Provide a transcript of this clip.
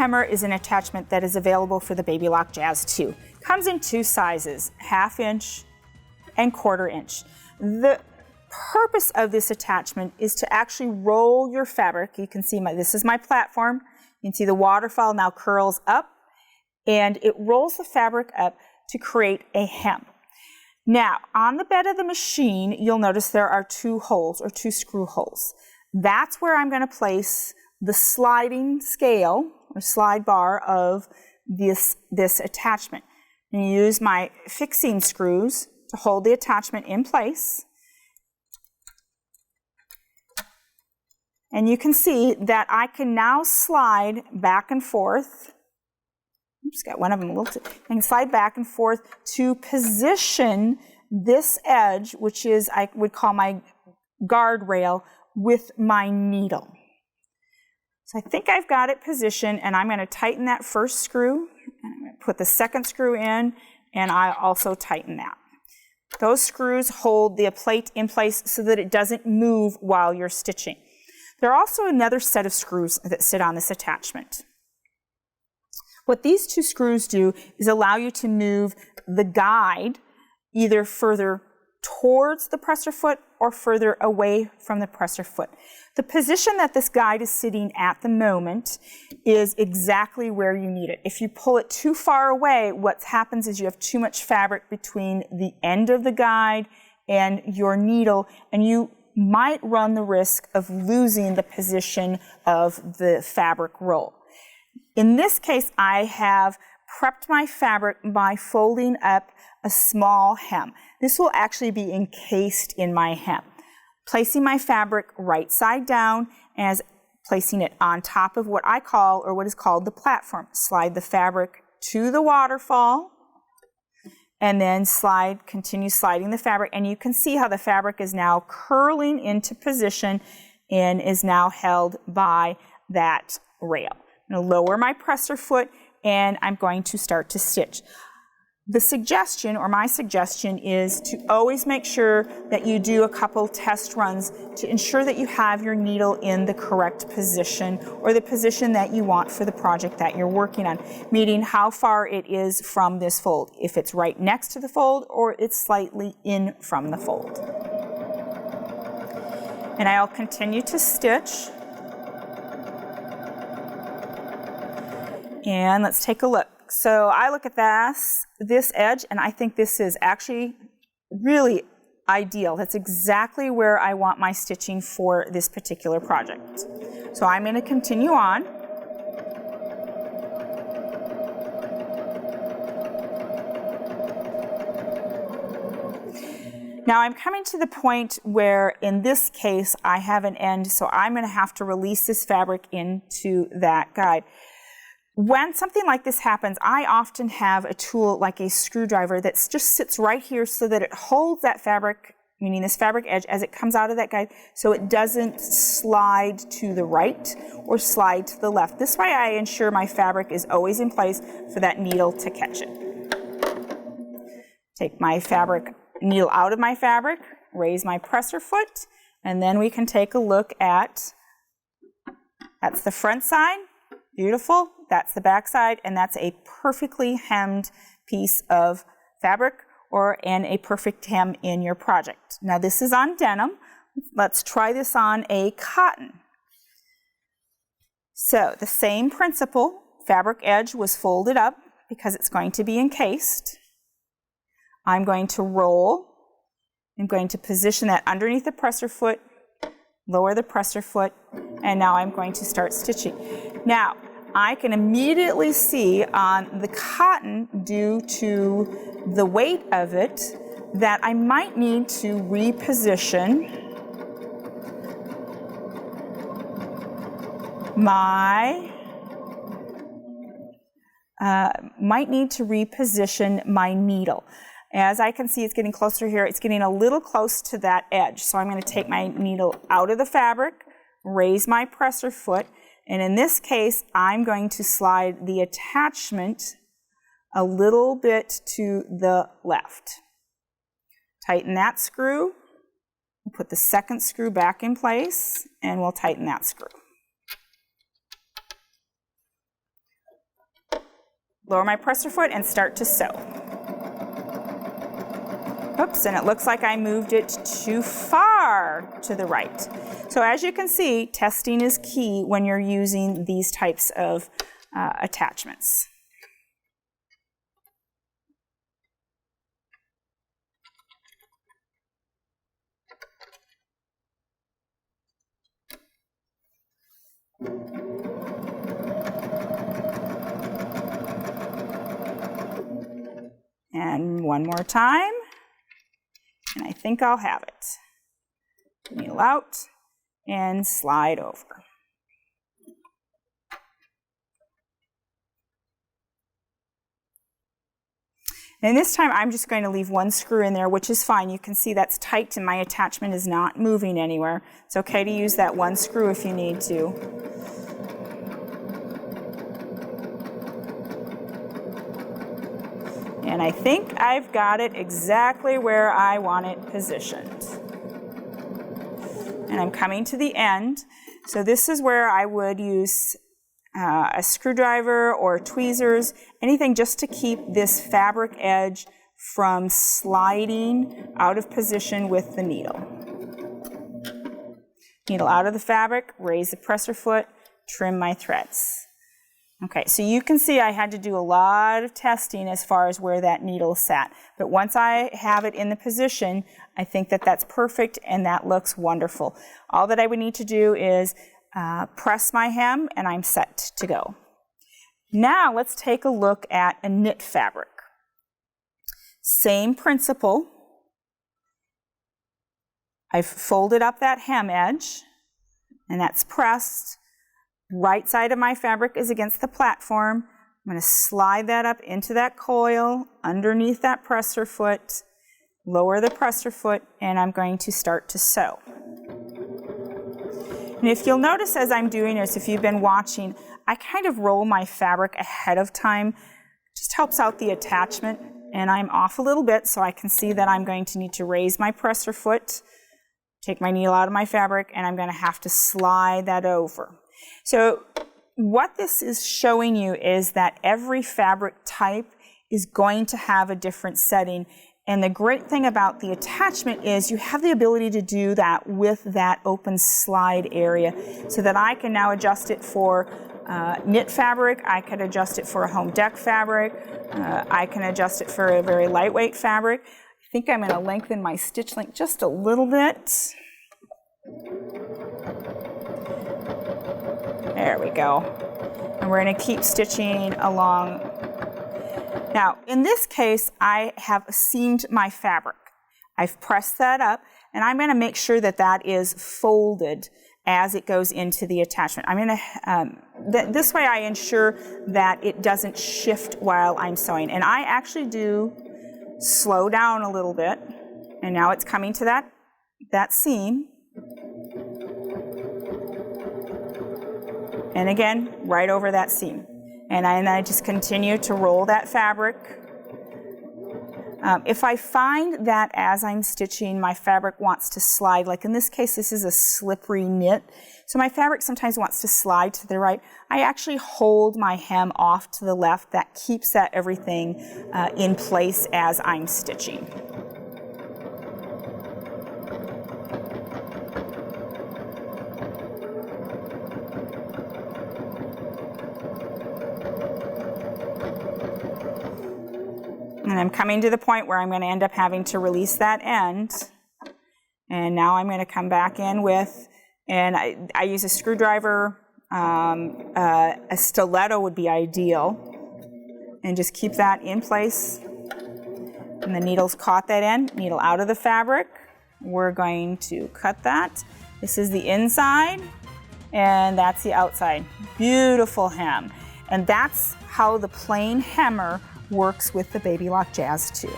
hemmer is an attachment that is available for the Baby Lock Jazz 2. Comes in two sizes, 1/2 inch and 1/4 inch. The purpose of this attachment is to actually roll your fabric. You can see this is my platform. You can see the waterfall now curls up, and it rolls the fabric up to create a hem. Now, on the bed of the machine, you'll notice there are 2 holes, or 2 screw holes. That's where I'm going to place the sliding scale or slide bar of this attachment. And use my fixing screws to hold the attachment in place. And you can see that I can now slide back and forth. Oops, got one of them a little. I can slide back and forth to position this edge, which is I would call my guardrail, with my needle. So I think I've got it positioned, and I'm going to tighten that first screw, and I'm going to put the second screw in, and I also tighten that. Those screws hold the plate in place so that it doesn't move while you're stitching. There are also another set of screws that sit on this attachment. What these 2 screws do is allow you to move the guide either further towards the presser foot or further away from the presser foot. The position that this guide is sitting at the moment is exactly where you need it. If you pull it too far away, what happens is you have too much fabric between the end of the guide and your needle, and you might run the risk of losing the position of the fabric roll. In this case, I have prepped my fabric by folding up a small hem. This will actually be encased in my hem. Placing my fabric right side down as placing it on top of what I call, or what is called, the platform. Slide the fabric to the waterfall, and then continue sliding the fabric, and you can see how the fabric is now curling into position and is now held by that rail. I'm going to lower my presser foot, and I'm going to start to stitch. The suggestion, or my suggestion, is to always make sure that you do a couple test runs to ensure that you have your needle in the correct position, or the position that you want for the project that you're working on, meaning how far it is from this fold, if it's right next to the fold or it's slightly in from the fold. And I'll continue to stitch. And let's take a look. So I look at this edge, and I think this is actually really ideal. That's exactly where I want my stitching for this particular project. So I'm going to continue on. Now I'm coming to the point where, in this case, I have an end, so I'm going to have to release this fabric into that guide. When something like this happens, I often have a tool like a screwdriver that just sits right here so that it holds that fabric, meaning this fabric edge, as it comes out of that guide, so it doesn't slide to the right or slide to the left. This way I ensure my fabric is always in place for that needle to catch it. Take my needle out of my fabric, raise my presser foot, and then we can take a look at, that's the front side. Beautiful. That's the back side, and that's a perfectly hemmed piece of fabric, and a perfect hem in your project. Now this is on denim. Let's try this on a cotton. So the same principle, fabric edge was folded up because it's going to be encased. I'm going to roll. I'm going to position that underneath the presser foot, lower the presser foot, and now I'm going to start stitching. Now, I can immediately see on the cotton, due to the weight of it, that I might need to reposition my needle. As I can see, it's getting closer here. It's getting a little close to that edge. So I'm going to take my needle out of the fabric, raise my presser foot, and in this case, I'm going to slide the attachment a little bit to the left. Tighten that screw. We'll put the second screw back in place, and we'll tighten that screw. lower my presser foot and start to sew. Oops, and it looks like I moved it too far to the right. So as you can see, testing is key when you're using these types of attachments. And one more time, and I think I'll have it. Needle out and slide over. And this time I'm just going to leave one screw in there, which is fine. You can see that's tight and my attachment is not moving anywhere. It's okay to use that one screw if you need to. And I think I've got it exactly where I want it positioned. And I'm coming to the end. So this is where I would use a screwdriver or tweezers, anything just to keep this fabric edge from sliding out of position with the needle. Needle out of the fabric, raise the presser foot, trim my threads. Okay, so you can see I had to do a lot of testing as far as where that needle sat. But once I have it in the position, I think that that's perfect and that looks wonderful. All that I would need to do is press my hem and I'm set to go. Now let's take a look at a knit fabric. Same principle. I've folded up that hem edge and that's pressed. Right side of my fabric is against the platform. I'm going to slide that up into that coil underneath that presser foot, lower the presser foot, and I'm going to start to sew. And if you'll notice as I'm doing this, if you've been watching, I kind of roll my fabric ahead of time. It just helps out the attachment, and I'm off a little bit so I can see that I'm going to need to raise my presser foot, take my needle out of my fabric, and I'm going to have to slide that over. So what this is showing you is that every fabric type is going to have a different setting. And the great thing about the attachment is you have the ability to do that with that open slide area so that I can now adjust it for knit fabric, I can adjust it for a home deck fabric, I can adjust it for a very lightweight fabric. I think I'm going to lengthen my stitch length just a little bit. There we go. And we're going to keep stitching along. Now, in this case, I have seamed my fabric. I've pressed that up, and I'm going to make sure that that is folded as it goes into the attachment. I'm going to, this way I ensure that it doesn't shift while I'm sewing. And I actually do slow down a little bit, and now it's coming to that seam. And again, right over that seam. And I just continue to roll that fabric. If I find that as I'm stitching, my fabric wants to slide, like in this case, this is a slippery knit, so my fabric sometimes wants to slide to the right, I actually hold my hem off to the left. That keeps that everything in place as I'm stitching. And I'm coming to the point where I'm going to end up having to release that end. And now I'm going to come back in with, and I use a screwdriver, a stiletto would be ideal. And just keep that in place. And the needle's caught that end, needle out of the fabric. We're going to cut that. This is the inside, and that's the outside. Beautiful hem. And that's how the plain hemmer works with the Baby Lock Jazz 2.